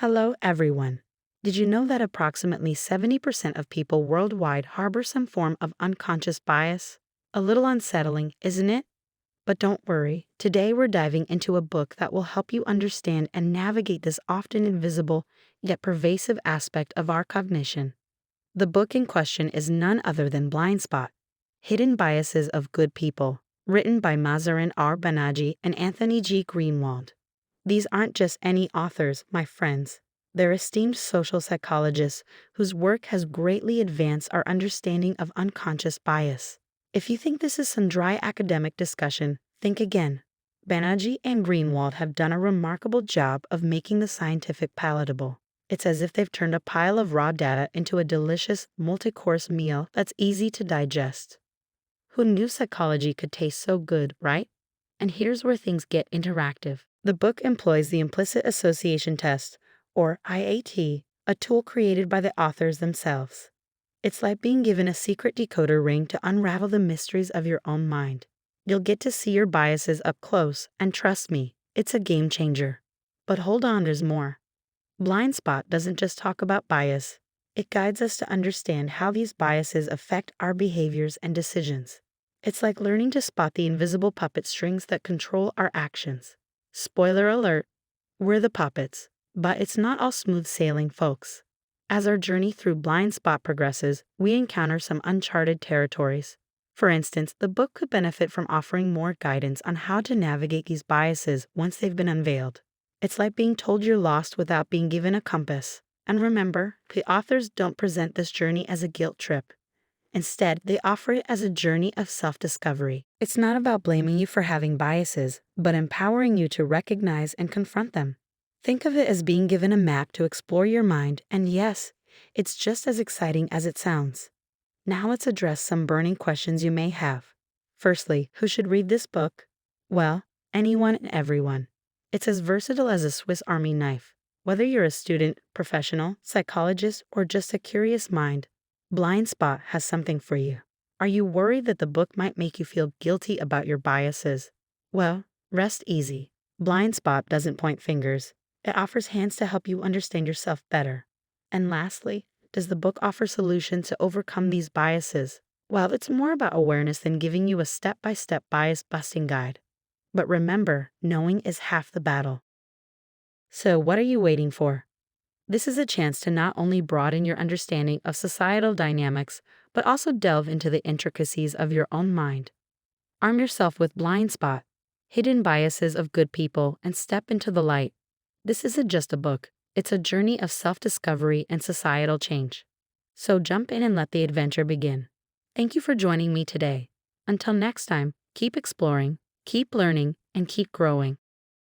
Hello, everyone. Did you know that approximately 70% of people worldwide harbor some form of unconscious bias? A little unsettling, isn't it? But don't worry, today we're diving into a book that will help you understand and navigate this often invisible yet pervasive aspect of our cognition. The book in question is none other than Blindspot, Hidden Biases of Good People, written by Mazarin R. Banaji and Anthony G. Greenwald. These aren't just any authors, my friends. They're esteemed social psychologists whose work has greatly advanced our understanding of unconscious bias. If you think this is some dry academic discussion, think again. Banerjee and Greenwald have done a remarkable job of making the scientific palatable. It's as if they've turned a pile of raw data into a delicious, multi-course meal that's easy to digest. Who knew psychology could taste so good, right? And here's where things get interactive. The book employs the implicit association test, or IAT, a tool created by the authors themselves. It's like being given a secret decoder ring to unravel the mysteries of your own mind. You'll get to see your biases up close, and trust me, it's a game changer. But hold on, there's more. Blindspot doesn't just talk about bias. It guides us to understand how these biases affect our behaviors and decisions. It's like learning to spot the invisible puppet strings that control our actions. Spoiler alert, we're the puppets, but it's not all smooth sailing, folks. As our journey through Blindspot progresses, we encounter some uncharted territories. For instance, the book could benefit from offering more guidance on how to navigate these biases once they've been unveiled. It's like being told you're lost without being given a compass. And remember, the authors don't present this journey as a guilt trip. Instead, they offer it as a journey of self-discovery. It's not about blaming you for having biases, but empowering you to recognize and confront them. Think of it as being given a map to explore your mind, and yes, it's just as exciting as it sounds. Now let's address some burning questions you may have. Firstly, who should read this book? Well, anyone and everyone. It's as versatile as a Swiss Army knife. Whether you're a student, professional, psychologist, or just a curious mind, Blindspot has something for you. Are you worried that the book might make you feel guilty about your biases? Well, rest easy. Blindspot doesn't point fingers. It offers hands to help you understand yourself better. And lastly, does the book offer solutions to overcome these biases? Well, it's more about awareness than giving you a step-by-step bias-busting guide. But remember, knowing is half the battle. So what are you waiting for? This is a chance to not only broaden your understanding of societal dynamics, but also delve into the intricacies of your own mind. Arm yourself with Blindspot, Hidden Biases of Good People, and step into the light. This isn't just a book, it's a journey of self-discovery and societal change. So jump in and let the adventure begin. Thank you for joining me today. Until next time, keep exploring, keep learning, and keep growing.